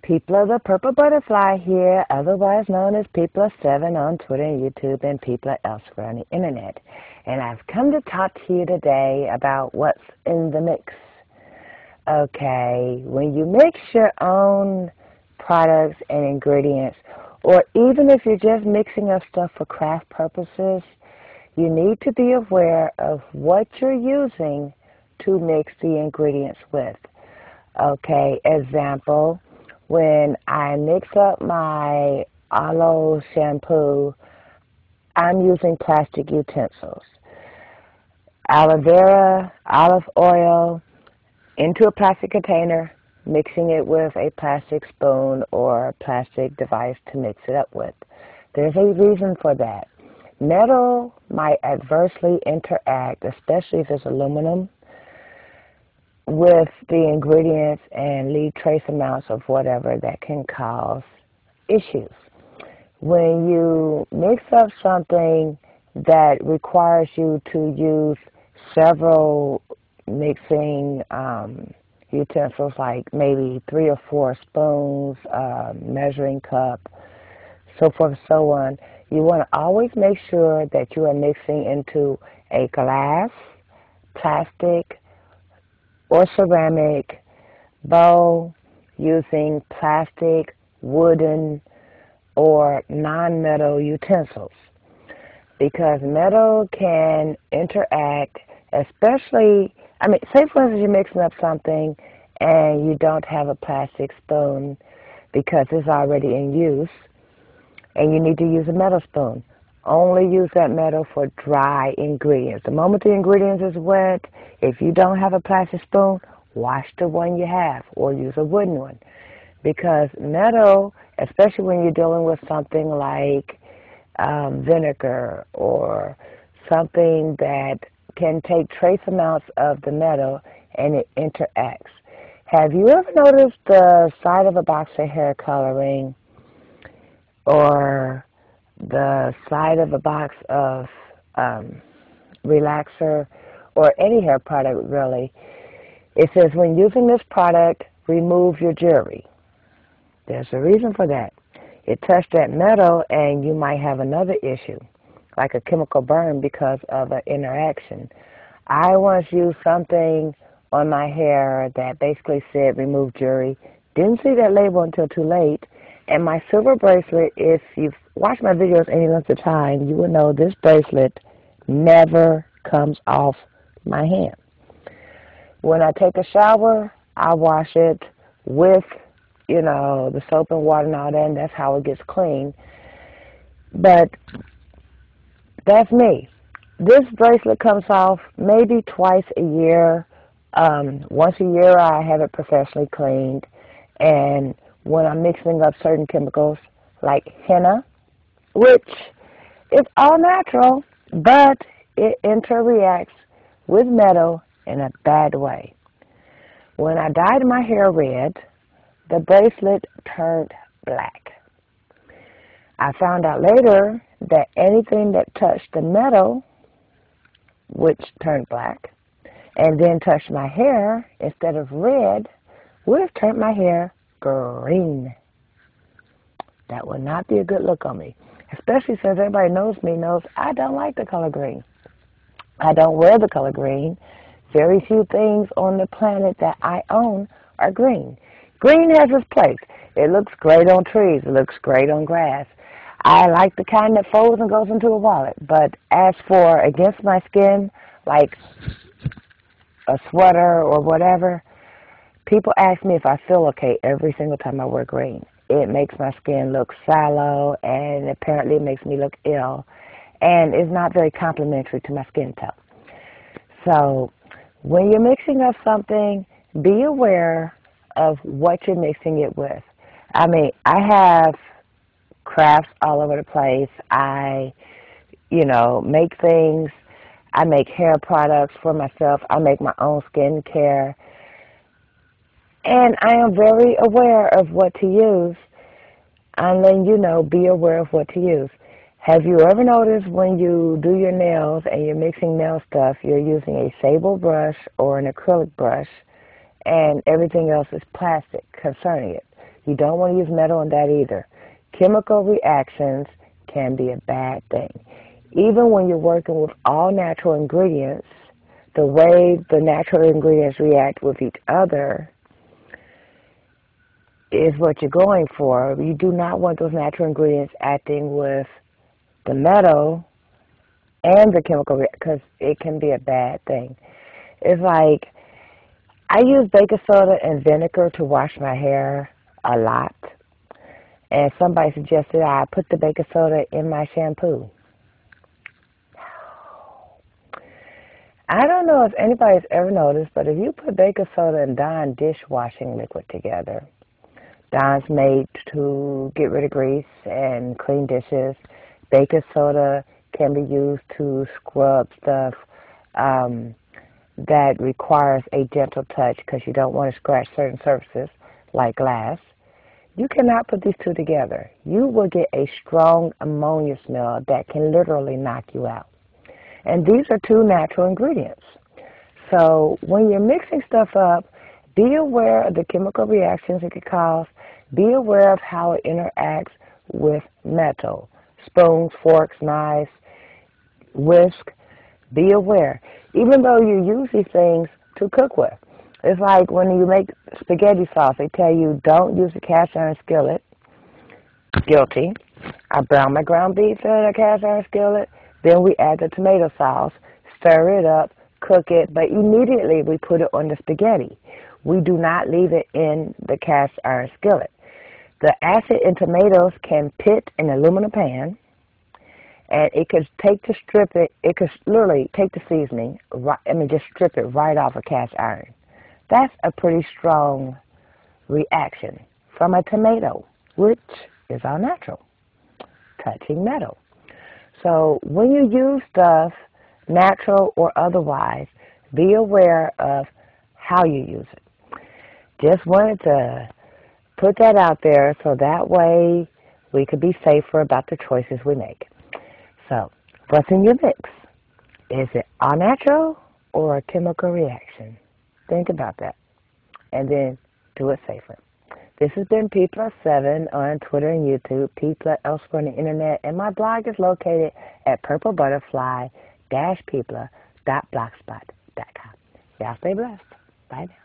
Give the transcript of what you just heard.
People of the Purple Butterfly here, otherwise known as People of 7 on Twitter and YouTube and people elsewhere on the internet. And I've come to talk to you today about what's in the mix. Okay, when you mix your own products and ingredients, or even if you're just mixing up stuff for craft purposes, you need to be aware of what you're using to mix the ingredients with. Okay, example, when I mix up my aloe shampoo, I'm using plastic utensils. Aloe vera, olive oil, into a plastic container, mixing it with a plastic spoon or a plastic device to mix it up with. There's a reason for that. Metal might adversely interact, especially if it's aluminum, with the ingredients and leave trace amounts of whatever that can cause issues. When you mix up something that requires you to use several mixing utensils, like maybe 3 or 4 spoons, measuring cup, so forth and so on, you want to always make sure that you are mixing into a glass, plastic, or ceramic bowl using plastic, wooden, or non-metal utensils. Because metal can interact, especially, say for instance you're mixing up something and you don't have a plastic spoon because it's already in use, and you need to use a metal spoon. Only use that metal for dry ingredients. The moment the ingredients is wet, if you don't have a plastic spoon, wash the one you have or use a wooden one. Because metal, especially when you're dealing with something like vinegar or something that can take trace amounts of the metal and it interacts. Have you ever noticed the side of a box of hair coloring or the side of a box of relaxer or any hair product really? It says, when using this product, remove your jewelry. There's a reason for that. It touched that metal and you might have another issue, like a chemical burn because of an interaction. I once used something on my hair that basically said remove jewelry. Didn't see that label until too late. And my silver bracelet, if you've watched my videos any length of time, you will know this bracelet never comes off my hand. When I take a shower, I wash it with, the soap and water and all that, and that's how it gets clean. But that's me. This bracelet comes off maybe twice a year. Once a year, I have it professionally cleaned. And when I'm mixing up certain chemicals like henna, which is all natural, but it interreacts with metal in a bad way. When I dyed my hair red, the bracelet turned black. I found out later that anything that touched the metal, which turned black, and then touched my hair instead of red, would have turned my hair green. That would not be a good look on me, especially since everybody knows I don't like the color green. I don't wear the color green. Very few things on the planet that I own are green. Green has its place. It looks great on trees. It looks great on grass. I like the kind that folds and goes into a wallet. But as for against my skin, like a sweater or whatever, people ask me if I feel okay every single time I wear green. It makes my skin look sallow, and apparently it makes me look ill, and it's not very complimentary to my skin tone. So when you're mixing up something, be aware of what you're mixing it with. I have crafts all over the place. I, make things. I make hair products for myself. I make my own skincare. And I am very aware of what to use. I'm letting you know, be aware of what to use. Have you ever noticed when you do your nails and you're mixing nail stuff, you're using a sable brush or an acrylic brush, and everything else is plastic concerning it? You don't want to use metal in that either. Chemical reactions can be a bad thing. Even when you're working with all natural ingredients, the way the natural ingredients react with each other is what you're going for. You do not want those natural ingredients acting with the metal and the chemical reaction, because it can be a bad thing. It's like, I use baking soda and vinegar to wash my hair a lot, and somebody suggested I put the baking soda in my shampoo. I don't know if anybody's ever noticed, but if you put baking soda and Dawn dishwashing liquid together, Dawn's made to get rid of grease and clean dishes. Baking soda can be used to scrub stuff that requires a gentle touch because you don't want to scratch certain surfaces like glass. You cannot put these two together. You will get a strong ammonia smell that can literally knock you out. And these are two natural ingredients. So when you're mixing stuff up, be aware of the chemical reactions it could cause. Be aware of how it interacts with metal. Spoons, forks, knives, whisk. Be aware. Even though you use these things to cook with. It's like when you make spaghetti sauce, they tell you don't use a cast iron skillet. Guilty. I brown my ground beef in a cast iron skillet. Then we add the tomato sauce, stir it up, cook it, but immediately we put it on the spaghetti. We do not leave it in the cast iron skillet. The acid in tomatoes can pit an aluminum pan, and it could take to strip it, it could literally take the seasoning, just strip it right off a cast iron. That's a pretty strong reaction from a tomato, which is all natural, touching metal. So when you use stuff, natural or otherwise, be aware of how you use it. Just wanted to put that out there so that way we could be safer about the choices we make. So, what's in your mix? Is it all natural or a chemical reaction? Think about that. And then do it safer. This has been P+7 on Twitter and YouTube, P+ elsewhere on the internet, and my blog is located at purplebutterfly-people.blogspot.com. Y'all stay blessed. Bye now.